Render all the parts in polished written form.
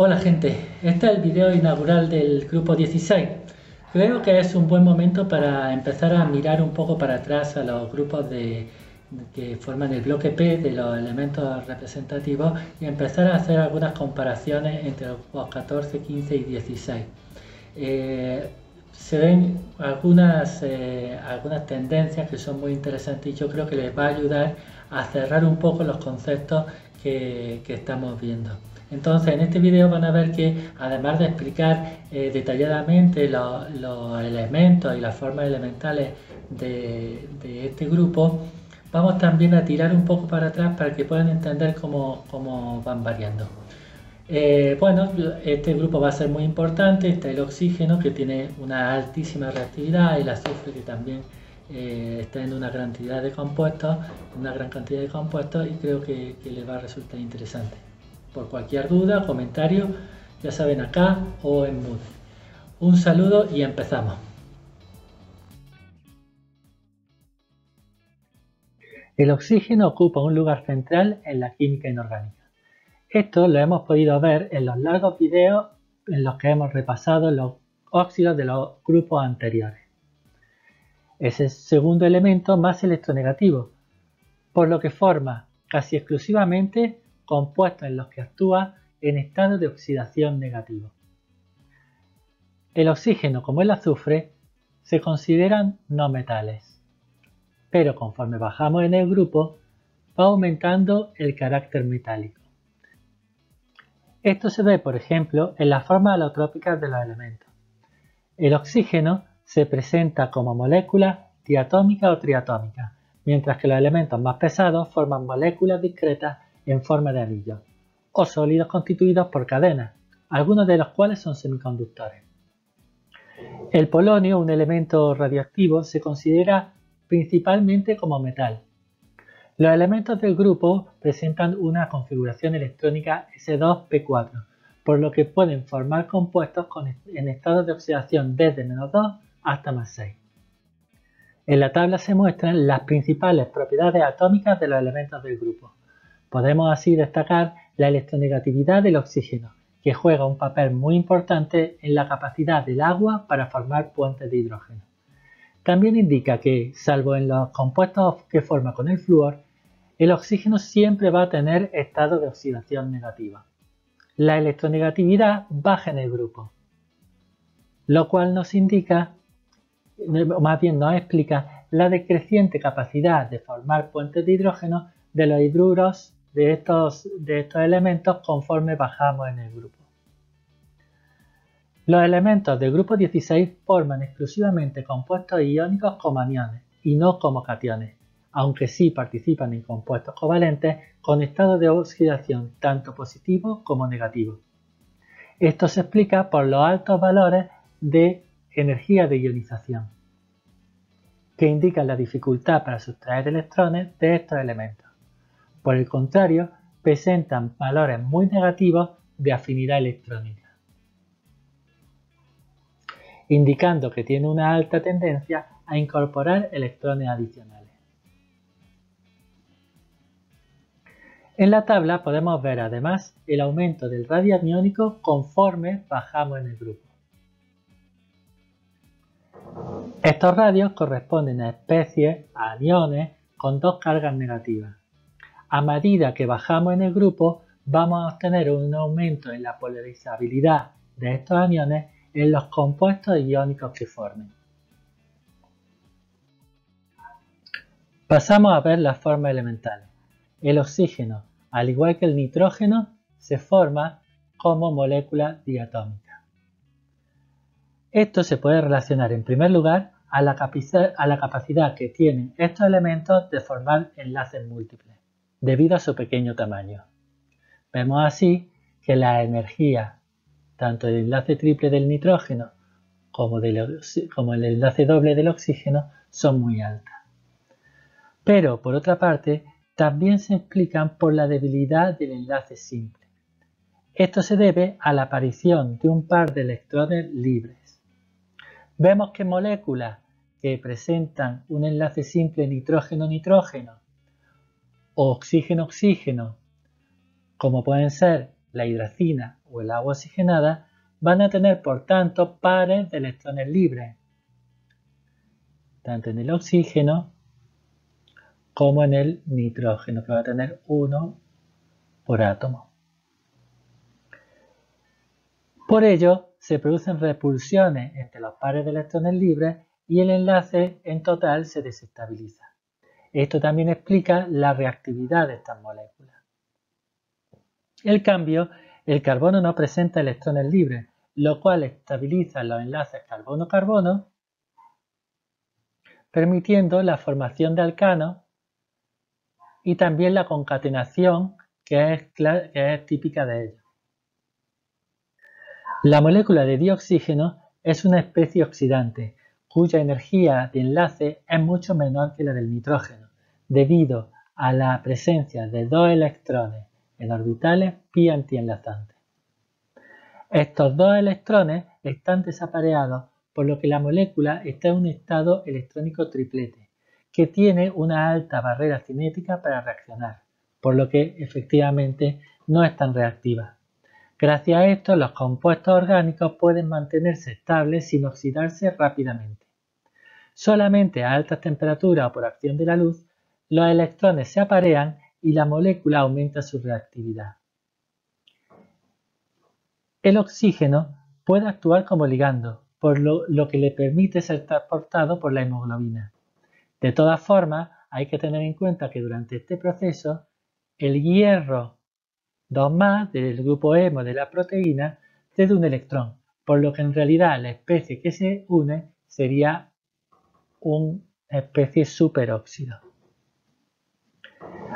Hola gente, este es el video inaugural del grupo 16. Creo que es un buen momento para empezar a mirar un poco para atrás a los grupos que forman el bloque P de los elementos representativos y empezar a hacer algunas comparaciones entre los grupos 14, 15 y 16. Se ven algunas tendencias que son muy interesantes y yo creo que les va a ayudar a cerrar un poco los conceptos que estamos viendo. Entonces en este video van a ver que además de explicar detalladamente los elementos y las formas elementales de este grupo, vamos también a tirar un poco para atrás para que puedan entender cómo van variando. Bueno, este grupo va a ser muy importante. Está el oxígeno, que tiene una altísima reactividad, el azufre, que también está en una gran cantidad de compuestos, y creo que les va a resultar interesante. Por cualquier duda, comentario, ya saben, acá o en Moodle. Un saludo y empezamos. El oxígeno ocupa un lugar central en la química inorgánica. Esto lo hemos podido ver en los largos videos en los que hemos repasado los óxidos de los grupos anteriores. Es el segundo elemento más electronegativo, por lo que forma casi exclusivamente compuestos en los que actúa en estado de oxidación negativo. El oxígeno, como el azufre, se consideran no metales, pero conforme bajamos en el grupo, va aumentando el carácter metálico. Esto se ve, por ejemplo, en las formas alotrópicas de los elementos. El oxígeno se presenta como molécula diatómica o triatómica, mientras que los elementos más pesados forman moléculas discretas en forma de anillos, o sólidos constituidos por cadenas, algunos de los cuales son semiconductores. El polonio, un elemento radioactivo, se considera principalmente como metal. Los elementos del grupo presentan una configuración electrónica S2P4, por lo que pueden formar compuestos en estados de oxidación desde -2 hasta +6. En la tabla se muestran las principales propiedades atómicas de los elementos del grupo. Podemos así destacar la electronegatividad del oxígeno, que juega un papel muy importante en la capacidad del agua para formar puentes de hidrógeno. También indica que, salvo en los compuestos que forma con el flúor, el oxígeno siempre va a tener estado de oxidación negativa. La electronegatividad baja en el grupo, lo cual nos indica, o más bien nos explica, la decreciente capacidad de formar puentes de hidrógeno de los hidruros de estos elementos conforme bajamos en el grupo. Los elementos del grupo 16 forman exclusivamente compuestos iónicos como aniones y no como cationes, aunque sí participan en compuestos covalentes con estado de oxidación tanto positivo como negativo. Esto se explica por los altos valores de energía de ionización, que indican la dificultad para sustraer electrones de estos elementos. Por el contrario, presentan valores muy negativos de afinidad electrónica, indicando que tiene una alta tendencia a incorporar electrones adicionales. En la tabla podemos ver además el aumento del radio aniónico conforme bajamos en el grupo. Estos radios corresponden a especies, a aniones, con dos cargas negativas. A medida que bajamos en el grupo, vamos a obtener un aumento en la polarizabilidad de estos aniones en los compuestos iónicos que formen. Pasamos a ver las formas elementales. El oxígeno, al igual que el nitrógeno, se forma como molécula diatómica. Esto se puede relacionar en primer lugar a la capacidad que tienen estos elementos de formar enlaces múltiples, debido a su pequeño tamaño. Vemos así que la energía, tanto del enlace triple del nitrógeno como el enlace doble del oxígeno, son muy altas. Pero, por otra parte, también se explican por la debilidad del enlace simple. Esto se debe a la aparición de un par de electrones libres. Vemos que moléculas que presentan un enlace simple nitrógeno-nitrógeno o oxígeno-oxígeno, como pueden ser la hidracina o el agua oxigenada van a tener, por tanto, pares de electrones libres, tanto en el oxígeno como en el nitrógeno, que va a tener uno por átomo. Por ello, se producen repulsiones entre los pares de electrones libres y el enlace en total se desestabiliza. Esto también explica la reactividad de estas moléculas. En cambio, el carbono no presenta electrones libres, lo cual estabiliza los enlaces carbono-carbono, permitiendo la formación de alcanos y también la concatenación que es típica de ellos. La molécula de dioxígeno es una especie oxidante, cuya energía de enlace es mucho menor que la del nitrógeno, debido a la presencia de dos electrones en orbitales pi antienlazantes. Estos dos electrones están desapareados, por lo que la molécula está en un estado electrónico triplete, que tiene una alta barrera cinética para reaccionar, por lo que efectivamente no es tan reactiva. Gracias a esto, los compuestos orgánicos pueden mantenerse estables sin oxidarse rápidamente. Solamente a altas temperaturas o por acción de la luz, los electrones se aparean y la molécula aumenta su reactividad. El oxígeno puede actuar como ligando, por lo que le permite ser transportado por la hemoglobina. De todas formas, hay que tener en cuenta que durante este proceso, el hierro 2+ del grupo hemo de la proteína cede un electrón, por lo que en realidad la especie que se une sería una especie superóxido.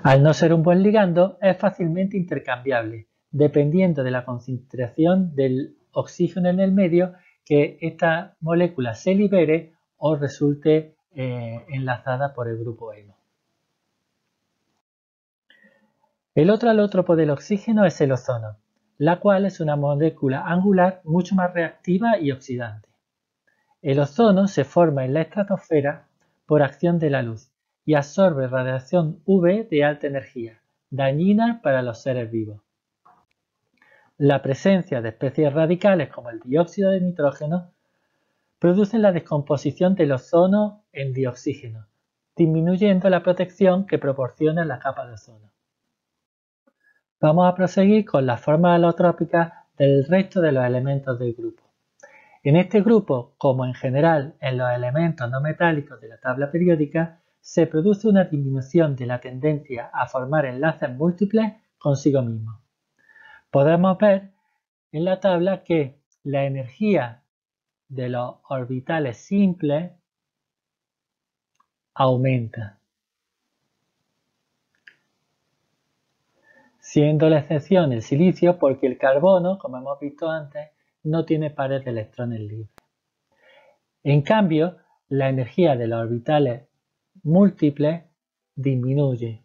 Al no ser un buen ligando, es fácilmente intercambiable, dependiendo de la concentración del oxígeno en el medio, que esta molécula se libere o resulte enlazada por el grupo hemo. El otro alótropo del oxígeno es el ozono, la cual es una molécula angular mucho más reactiva y oxidante. El ozono se forma en la estratosfera por acción de la luz y absorbe radiación UV de alta energía, dañina para los seres vivos. La presencia de especies radicales como el dióxido de nitrógeno produce la descomposición del ozono en dioxígeno, disminuyendo la protección que proporciona la capa de ozono. Vamos a proseguir con las formas alotrópicas del resto de los elementos del grupo. En este grupo, como en general en los elementos no metálicos de la tabla periódica, se produce una disminución de la tendencia a formar enlaces múltiples consigo mismo. Podemos ver en la tabla que la energía de los orbitales simples aumenta, siendo la excepción el silicio porque el carbono, como hemos visto antes, no tiene pares de electrones libres. En cambio, la energía de los orbitales múltiples disminuye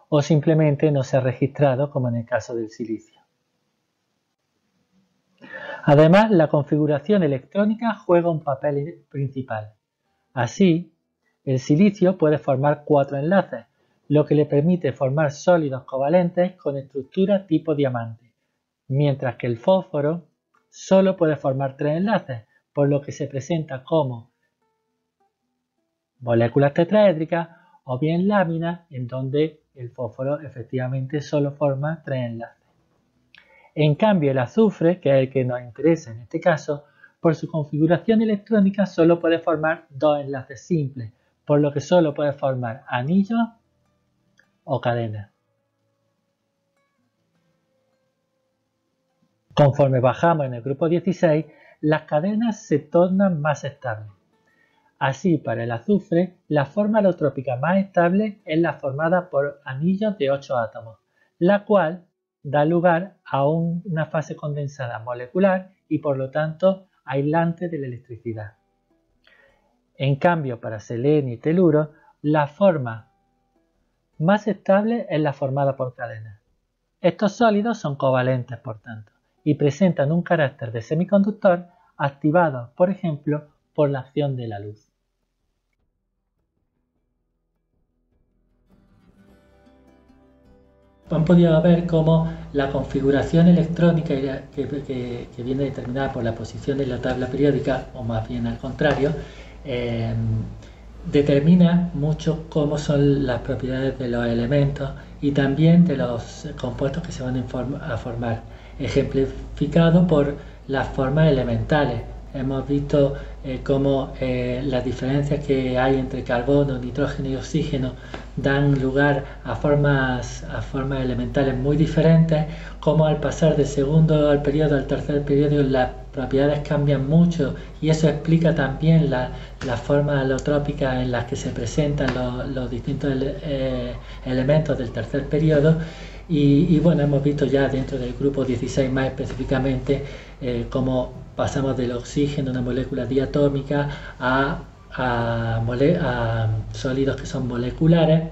o simplemente no se ha registrado, como en el caso del silicio. Además, la configuración electrónica juega un papel principal. Así, el silicio puede formar 4 enlaces, lo que le permite formar sólidos covalentes con estructura tipo diamante, mientras que el fósforo solo puede formar 3 enlaces, por lo que se presenta como moléculas tetraédricas o bien láminas en donde el fósforo efectivamente solo forma 3 enlaces. En cambio, el azufre, que es el que nos interesa en este caso, por su configuración electrónica solo puede formar 2 enlaces simples, por lo que solo puede formar anillos o cadenas. Conforme bajamos en el grupo 16, las cadenas se tornan más estables. Así, para el azufre, la forma alotrópica más estable es la formada por anillos de 8 átomos, la cual da lugar a una fase condensada molecular y por lo tanto aislante de la electricidad. En cambio, para selenio y teluro, la forma más estable es la formada por cadenas. Estos sólidos son covalentes, por tanto, y presentan un carácter de semiconductor activado, por ejemplo, por la acción de la luz. Han podido ver cómo la configuración electrónica que viene determinada por la posición de la tabla periódica, o más bien al contrario, determina mucho cómo son las propiedades de los elementos y también de los compuestos que se van a formar, ejemplificado por las formas elementales. Hemos visto cómo las diferencias que hay entre carbono, nitrógeno y oxígeno dan lugar a formas elementales muy diferentes, cómo al pasar del segundo al periodo al tercer periodo las propiedades cambian mucho, y eso explica también las formas alotrópicas en las que se presentan los distintos elementos del tercer periodo. Y bueno, hemos visto ya dentro del grupo 16 más específicamente cómo pasamos del oxígeno, una molécula diatómica, a sólidos que son moleculares.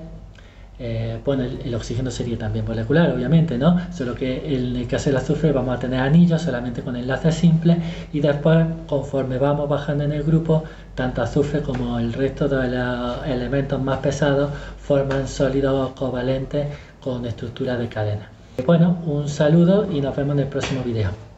Bueno, el oxígeno sería también molecular, obviamente, ¿no? Solo que en el caso del azufre vamos a tener anillos solamente con enlaces simples, y después, conforme vamos bajando en el grupo, tanto azufre como el resto de los elementos más pesados forman sólidos covalentes con estructura de cadena. Bueno, un saludo y nos vemos en el próximo video.